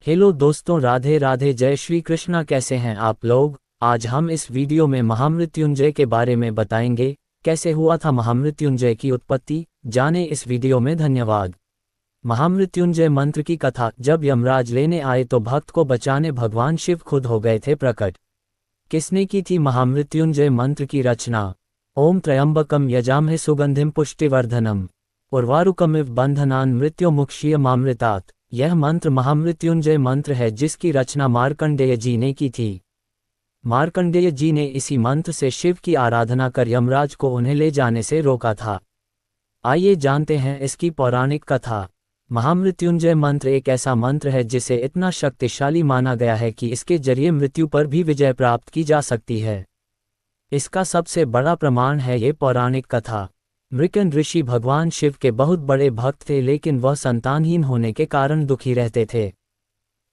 Hello दोस्तों, राधे राधे, जय श्री कृष्णा। कैसे हैं आप लोग। आज हम इस वीडियो में महामृत्युंजय के बारे में बताएंगे। कैसे हुआ था महामृत्युंजय की उत्पत्ति, जाने इस वीडियो में। धन्यवाद। महामृत्युंजय मंत्र की कथा। जब यमराज लेने आए तो भक्त को बचाने भगवान शिव खुद हो गए थे प्रकट। किसने की थी महामृत्युंजय मंत्र की रचना। ओम त्र्यंबकम यजामहे सुगंधिम पुष्टिवर्धनम उर्वारुकमिव बंधनान मृत्युमुक्षीयमामृतात्। यह मंत्र महामृत्युंजय मंत्र है जिसकी रचना मार्कंडेय जी ने की थी। मार्कंडेय जी ने इसी मंत्र से शिव की आराधना कर यमराज को उन्हें ले जाने से रोका था। आइए जानते हैं इसकी पौराणिक कथा। महामृत्युंजय मंत्र एक ऐसा मंत्र है जिसे इतना शक्तिशाली माना गया है कि इसके जरिए मृत्यु पर भी विजय प्राप्त की जा सकती है। इसका सबसे बड़ा प्रमाण है ये पौराणिक कथा। मृकन ऋषि भगवान शिव के बहुत बड़े भक्त थे, लेकिन वह संतानहीन होने के कारण दुखी रहते थे।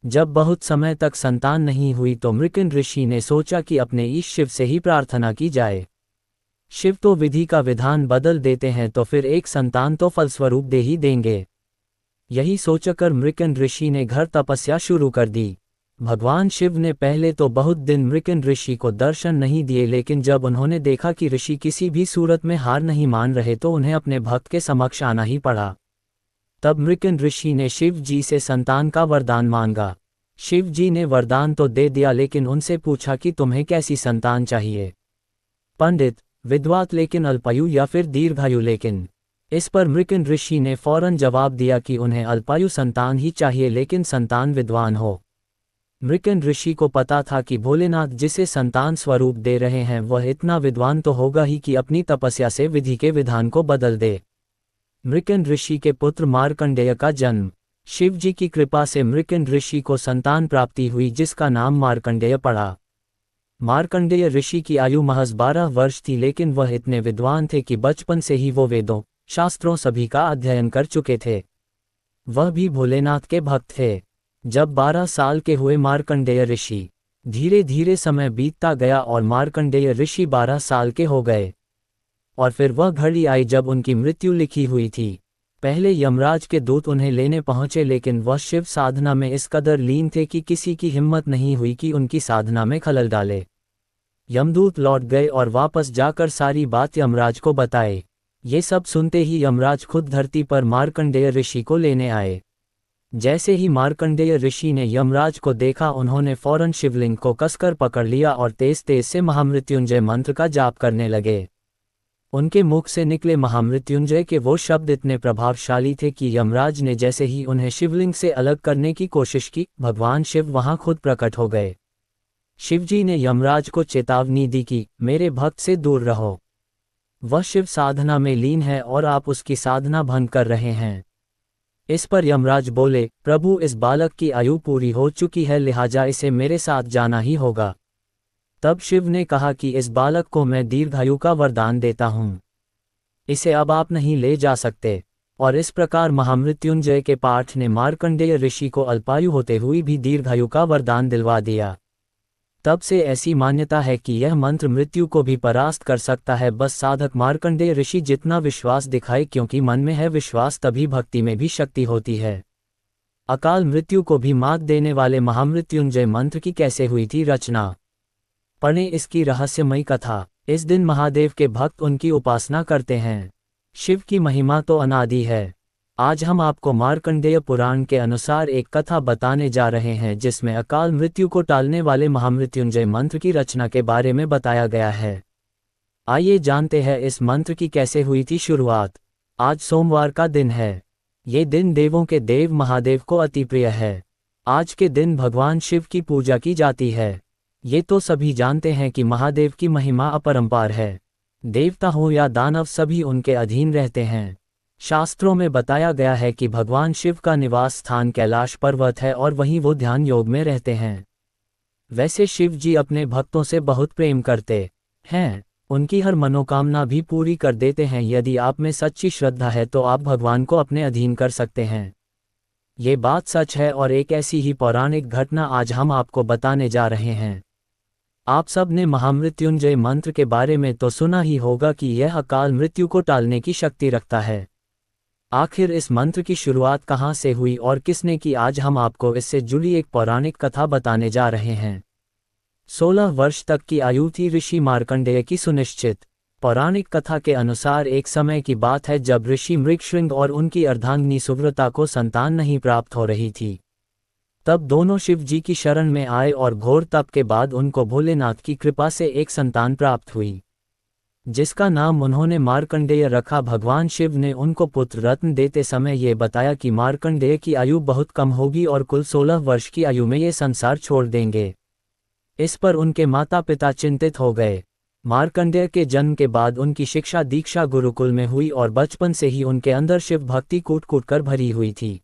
जब बहुत समय तक संतान नहीं हुई तो मृकन ऋषि ने सोचा कि अपने ईश शिव से ही प्रार्थना की जाए। शिव तो विधि का विधान बदल देते हैं, तो फिर एक संतान तो फलस्वरूप दे ही देंगे। यही सोचकर मृकन ऋषि ने घर तपस्या शुरू कर दी। भगवान शिव ने पहले तो बहुत दिन मृकन ऋषि को दर्शन नहीं दिए, लेकिन जब उन्होंने देखा कि ऋषि किसी भी सूरत में हार नहीं मान रहे तो उन्हें अपने भक्त के समक्ष आना ही पड़ा। तब मृकन ऋषि ने शिव जी से संतान का वरदान मांगा। शिव जी ने वरदान तो दे दिया, लेकिन उनसे पूछा कि तुम्हें कैसी संतान चाहिए, पंडित, विद्वान लेकिन अल्पायु या फिर दीर्घायु लेकिन। इस पर मृकन ऋषि ने फौरन जवाब दिया कि उन्हें अल्पायु संतान ही चाहिए, लेकिन संतान विद्वान हो। मृकन ऋषि को पता था कि भोलेनाथ जिसे संतान स्वरूप दे रहे हैं वह इतना विद्वान तो होगा ही कि अपनी तपस्या से विधि के विधान को बदल दे। मृकन ऋषि के पुत्र मार्कंडेय का जन्म। शिव जी की कृपा से मृकन ऋषि को संतान प्राप्ति हुई, जिसका नाम मार्कंडेय पड़ा। मार्कंडेय ऋषि की आयु महज 12 वर्ष थी, लेकिन वह इतने विद्वान थे कि बचपन से ही वो वेदों, शास्त्रों सभी का अध्ययन कर चुके थे। वह भी भोलेनाथ के भक्त थे। जब 12 साल के हुए मार्कंडेय ऋषि, धीरे धीरे समय बीतता गया और मार्कंडेय ऋषि 12 साल के हो गए। और फिर वह घड़ी आई जब उनकी मृत्यु लिखी हुई थी। पहले यमराज के दूत उन्हें लेने पहुंचे, लेकिन वह शिव साधना में इस कदर लीन थे कि किसी की हिम्मत नहीं हुई कि उनकी साधना में खलल डाले। यमदूत लौट गए और वापस जाकर सारी बात यमराज को बताए। ये सब सुनते ही यमराज खुद धरती पर मार्कंडेय ऋषि को लेने आए। जैसे ही मार्कंडेय ऋषि ने यमराज को देखा, उन्होंने फौरन शिवलिंग को कसकर पकड़ लिया और तेज तेज से महामृत्युंजय मंत्र का जाप करने लगे। उनके मुख से निकले महामृत्युंजय के वो शब्द इतने प्रभावशाली थे कि यमराज ने जैसे ही उन्हें शिवलिंग से अलग करने की कोशिश की, भगवान शिव वहां खुद प्रकट हो गए। शिवजी ने यमराज को चेतावनी दी कि मेरे भक्त से दूर रहो, वह शिव साधना में लीन है और आप उसकी साधना भंग कर रहे हैं। इस पर यमराज बोले, प्रभु, इस बालक की आयु पूरी हो चुकी है, लिहाजा इसे मेरे साथ जाना ही होगा। तब शिव ने कहा कि इस बालक को मैं दीर्घायु का वरदान देता हूँ, इसे अब आप नहीं ले जा सकते। और इस प्रकार महामृत्युंजय के पाठ ने मार्कंडेय ऋषि को अल्पायु होते हुए भी दीर्घायु का वरदान दिलवा दिया। तब से ऐसी मान्यता है कि यह मंत्र मृत्यु को भी परास्त कर सकता है, बस साधक मार्कंडेय ऋषि जितना विश्वास दिखाए, क्योंकि मन में है विश्वास तभी भक्ति में भी शक्ति होती है। अकाल मृत्यु को भी मात देने वाले महामृत्युंजय मंत्र की कैसे हुई थी रचना, पढ़ें इसकी रहस्यमयी कथा। इस दिन महादेव के भक्त उनकी उपासना करते हैं। शिव की महिमा तो अनादि है। आज हम आपको मार्कंडेय पुराण के अनुसार एक कथा बताने जा रहे हैं, जिसमें अकाल मृत्यु को टालने वाले महामृत्युंजय मंत्र की रचना के बारे में बताया गया है। आइए जानते हैं इस मंत्र की कैसे हुई थी शुरुआत। आज सोमवार का दिन है। ये दिन देवों के देव महादेव को अति प्रिय है। आज के दिन भगवान शिव की पूजा की जाती है। ये तो सभी जानते हैं कि महादेव की महिमा अपरंपार है। देवता हो या दानव सभी उनके अधीन रहते हैं। शास्त्रों में बताया गया है कि भगवान शिव का निवास स्थान कैलाश पर्वत है और वहीं वो ध्यान योग में रहते हैं। वैसे शिव जी अपने भक्तों से बहुत प्रेम करते हैं, उनकी हर मनोकामना भी पूरी कर देते हैं। यदि आप में सच्ची श्रद्धा है तो आप भगवान को अपने अधीन कर सकते हैं। ये बात सच है और एक ऐसी ही पौराणिक घटना आज हम आपको बताने जा रहे हैं। आप सब ने महामृत्युंजय मंत्र के बारे में तो सुना ही होगा कि यह अकाल मृत्यु को टालने की शक्ति रखता है। आखिर इस मंत्र की शुरुआत कहाँ से हुई और किसने की, आज हम आपको इससे जुड़ी एक पौराणिक कथा बताने जा रहे हैं। 16 वर्ष तक की आयु थी ऋषि मार्कंडेय की सुनिश्चित। पौराणिक कथा के अनुसार एक समय की बात है जब ऋषि मृगशृंग और उनकी अर्धांगिनी सुव्रता को संतान नहीं प्राप्त हो रही थी। तब दोनों शिव जी की शरण में आए और घोर तप के बाद उनको भोलेनाथ की कृपा से एक संतान प्राप्त हुई, जिसका नाम उन्होंने मार्कंडेय रखा। भगवान शिव ने उनको पुत्र रत्न देते समय ये बताया कि मार्कंडेय की आयु बहुत कम होगी और कुल 16 वर्ष की आयु में ये संसार छोड़ देंगे। इस पर उनके माता पिता चिंतित हो गए। मार्कंडेय के जन्म के बाद उनकी शिक्षा दीक्षा गुरुकुल में हुई और बचपन से ही उनके अंदर शिव भक्ति कूट कूट कर भरी हुई थी।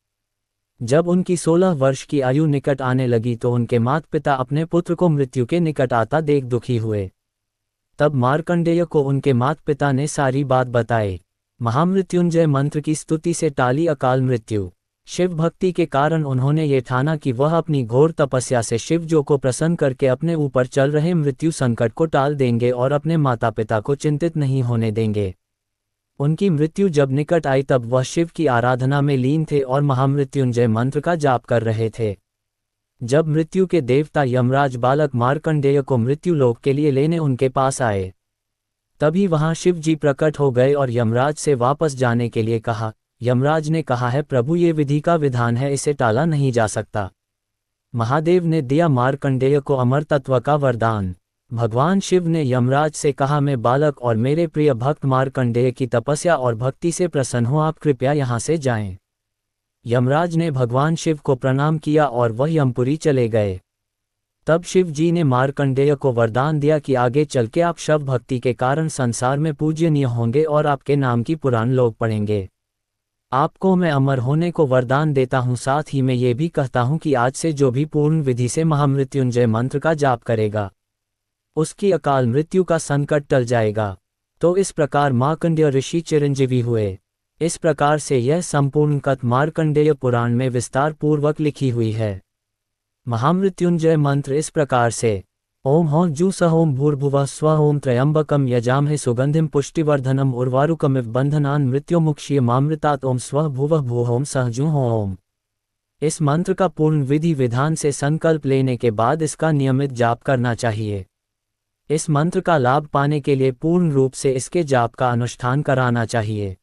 जब उनकी 16 वर्ष की आयु निकट आने लगी तो उनके माता पिता अपने पुत्र को मृत्यु के निकट आता देख दुखी हुए। तब मार्कंडेय को उनके माता पिता ने सारी बात बताई। महामृत्युंजय मंत्र की स्तुति से टाली अकाल मृत्यु। शिव भक्ति के कारण उन्होंने ये ठाना कि वह अपनी घोर तपस्या से शिव जो को प्रसन्न करके अपने ऊपर चल रहे मृत्यु संकट को टाल देंगे और अपने माता पिता को चिंतित नहीं होने देंगे। उनकी मृत्यु जब निकट आई तब वह शिव की आराधना में लीन थे और महामृत्युंजय मंत्र का जाप कर रहे थे। जब मृत्यु के देवता यमराज बालक मार्कंडेय को मृत्यु लोक के लिए लेने उनके पास आए, तभी वहां शिव जी प्रकट हो गए और यमराज से वापस जाने के लिए कहा। यमराज ने कहा है, प्रभु ये विधि का विधान है, इसे टाला नहीं जा सकता। महादेव ने दिया मार्कंडेय को अमर तत्व का वरदान। भगवान शिव ने यमराज से कहा, मैं बालक और मेरे प्रिय भक्त मार्कंडेय की तपस्या और भक्ति से प्रसन्न हूँ, आप कृपया यहाँ से जाएं। यमराज ने भगवान शिव को प्रणाम किया और वह यमपुरी चले गए। तब शिव जी ने मार्कंडेय को वरदान दिया कि आगे चल के आप शिव भक्ति के कारण संसार में पूजनीय होंगे और आपके नाम की पुराण लोग पढ़ेंगे। आपको मैं अमर होने को वरदान देता हूँ, साथ ही मैं ये भी कहता हूँ कि आज से जो भी पूर्ण विधि से महामृत्युंजय मंत्र का जाप करेगा उसकी अकाल मृत्यु का संकट टल जाएगा। तो इस प्रकार मार्कंडेय ऋषि चिरंजीवी हुए। इस प्रकार से यह संपूर्ण कथा मार्कंडेय पुराण में विस्तार पूर्वक लिखी हुई है। महामृत्युंजय मंत्र इस प्रकार से, ओम हौं जू स ओम भूर्भुवः स्वः ओम त्र्यंबकम यजामहे सुगंधिम पुष्टिवर्धनम उर्वारुकमिव बंधनान् मृत्युमुक्षीयमामृतात् ओम स्वः भुवः भुवः ओम सः जू ओम। इस मंत्र का पूर्ण विधि विधान से संकल्प लेने के बाद इसका नियमित जाप करना चाहिए। इस मंत्र का लाभ पाने के लिए पूर्ण रूप से इसके जाप का अनुष्ठान कराना चाहिए।